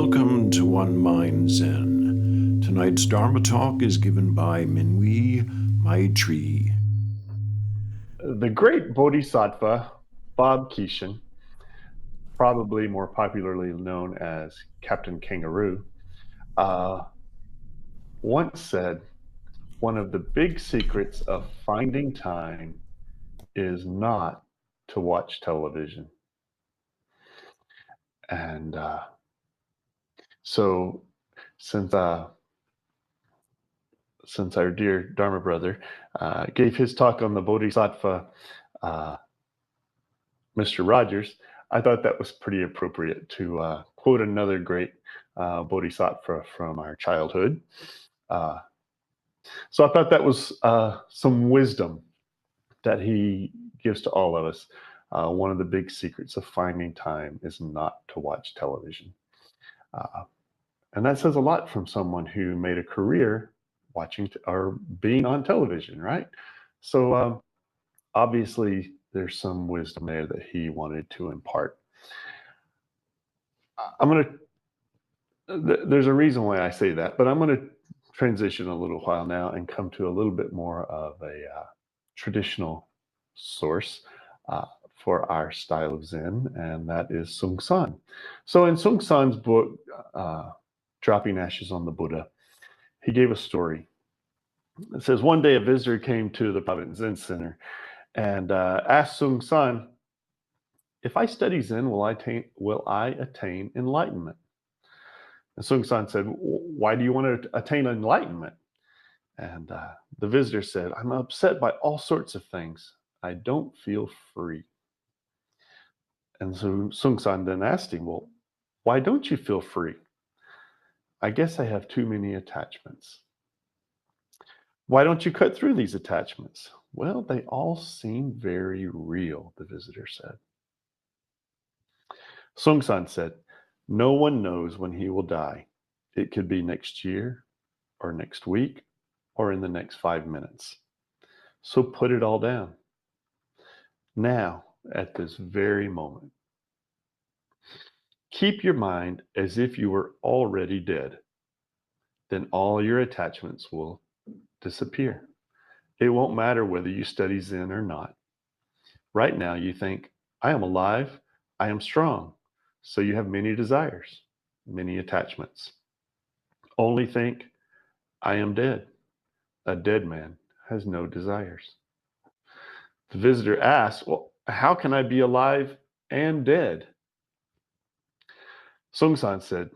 Welcome to One Mind Zen. Tonight's Dharma talk is given by Maitri. The great Bodhisattva, Bob Keeshan, probably more popularly known as Captain Kangaroo, once said, one of the big secrets of finding time is not to watch television. And so since our dear Dharma brother gave his talk on the Bodhisattva, Mr. Rogers, I thought that was pretty appropriate to quote another great Bodhisattva from our childhood. So I thought that was some wisdom that he gives to all of us. One of the big secrets of finding time is not to watch television. And that says a lot from someone who made a career watching or being on television, right? So obviously there's some wisdom there that he wanted to impart. There's a reason why I say that, but I'm going to transition a little while now and come to a little bit more of a traditional source for our style of Zen, and that is Sahn. So in Sahn's book, Dropping Ashes on the Buddha, he gave a story. It says, one day a visitor came to the Providence Zen Center and asked Sahn, if I study Zen, will I attain enlightenment? And Sahn said, why do you want to attain enlightenment? And the visitor said, I'm upset by all sorts of things. I don't feel free. And so Sahn then asked him, well, why don't you feel free? I guess I have too many attachments. Why don't you cut through these attachments? Well, they all seem very real, the visitor said. Sahn said, no one knows when he will die. It could be next year or next week or in the next 5 minutes. So put it all down. Now, at this very moment. Keep your mind as if you were already dead. Then all your attachments will disappear. It won't matter whether you study Zen or not. Right now you think, I am alive, I am strong. So you have many desires, many attachments. Only think, I am dead. A dead man has no desires. The visitor asks, well, how can I be alive and dead? Sahn said,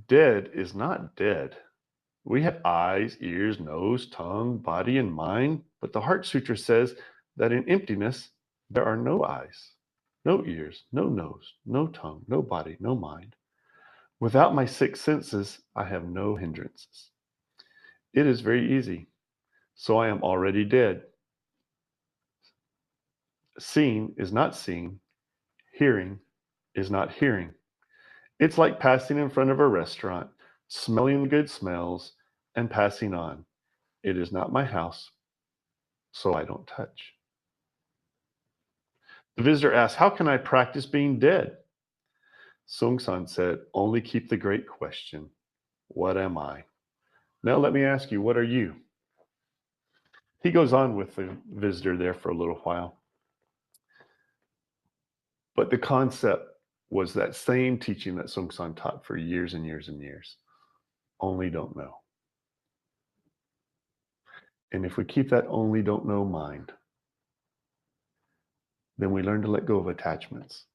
dead is not dead. We have eyes, ears, nose, tongue, body, and mind, but the Heart Sutra says that in emptiness, there are no eyes, no ears, no nose, no tongue, no body, no mind. Without my 6 senses, I have no hindrances. It is very easy. So I am already dead. Seeing is not seeing. Hearing is not hearing. It's like passing in front of a restaurant, smelling the good smells, and passing on. It is not my house, so I don't touch. The visitor asked, how can I practice being dead? Sahn said, only keep the great question, what am I? Now let me ask you, what are you? He goes on with the visitor there for a little while. But the concept was that same teaching that Sahn taught for years and years and years. Only don't know. And if we keep that only don't know mind, then we learn to let go of attachments.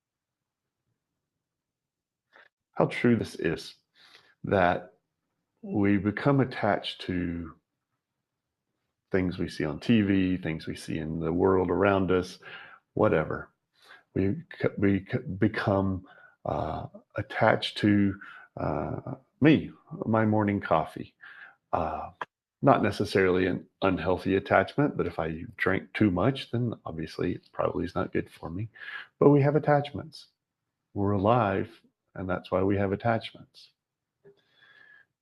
How true this is, that we become attached to things we see on TV, things we see in the world around us, whatever. We become attached to me, my morning coffee. Not necessarily an unhealthy attachment, but if I drank too much, then obviously it probably is not good for me. But we have attachments. We're alive, and that's why we have attachments.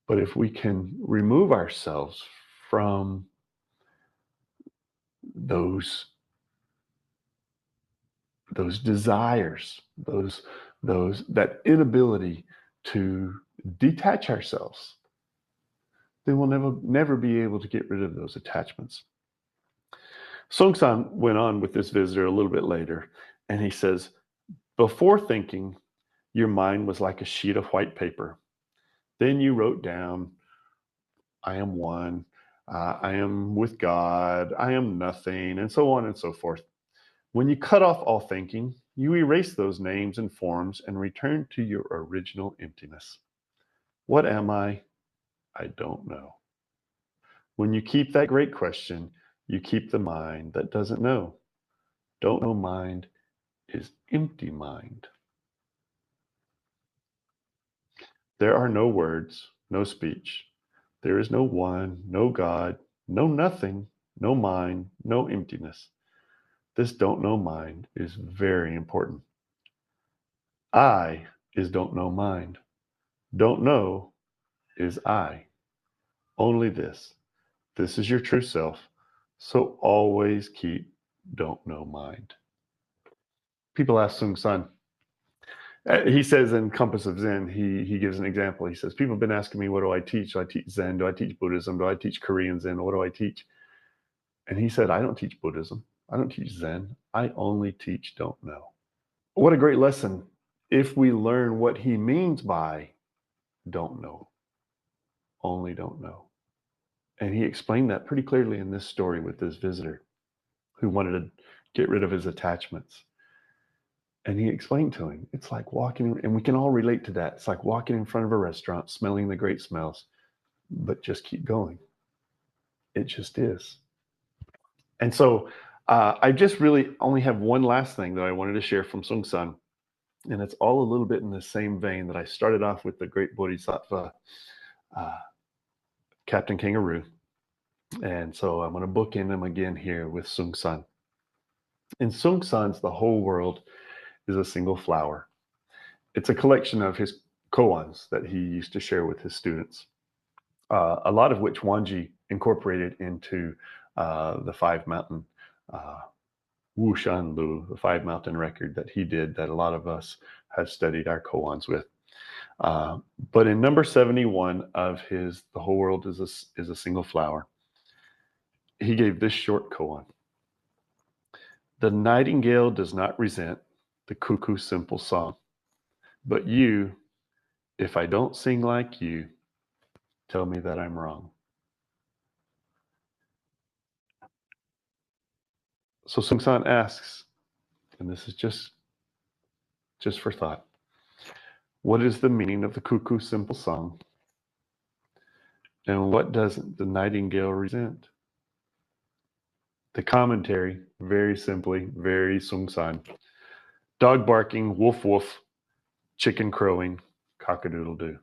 But if we can remove ourselves from those desires, that inability to detach ourselves, then we'll never be able to get rid of those attachments. Sahn went on with this visitor a little bit later, and he says, before thinking, your mind was like a sheet of white paper. Then you wrote down, I am one, I am with God, I am nothing, and so on and so forth. When you cut off all thinking, you erase those names and forms and return to your original emptiness. What am I? I don't know. When you keep that great question, you keep the mind that doesn't know. Don't know mind is empty mind. There are no words, no speech. There is no one, no God, no nothing, no mind, no emptiness. This don't know mind is very important. I is don't know mind. Don't know is I. Only this. This is your true self. So always keep don't know mind. People ask Sahn. He says in Compass of Zen, he gives an example. He says, people have been asking me, what do I teach? Do I teach Zen? Do I teach Buddhism? Do I teach Korean Zen? What do I teach? And he said, I don't teach Buddhism. I don't teach Zen. I only teach don't know. What a great lesson if we learn what he means by don't know. Only don't know. And he explained that pretty clearly in this story with this visitor who wanted to get rid of his attachments. And he explained to him, it's like walking, and we can all relate to that. It's like walking in front of a restaurant, smelling the great smells, but just keep going. It just is. And so I just really only have one last thing that I wanted to share from Sahn. And it's all a little bit in the same vein that I started off with the great Bodhisattva Captain Kangaroo. And so I'm going to bookend him again here with Sahn. In Sahns, the whole world is a single flower. It's a collection of his koans that he used to share with his students, a lot of which Wanji incorporated into the five mountain Wu Shan Lu, the five mountain record that he did that a lot of us have studied our koans with. But in number 71 of his The Whole World is a Single Flower, he gave this short koan. The nightingale does not resent the cuckoo's simple song, but you, if I don't sing like you, tell me that I'm wrong. So Sahn asks, and this is just for thought, what is the meaning of the cuckoo's simple song? And what doesn't the nightingale resent? The commentary, very simply, very Sahn. Dog barking, woof woof, chicken crowing, cock-a-doodle-doo.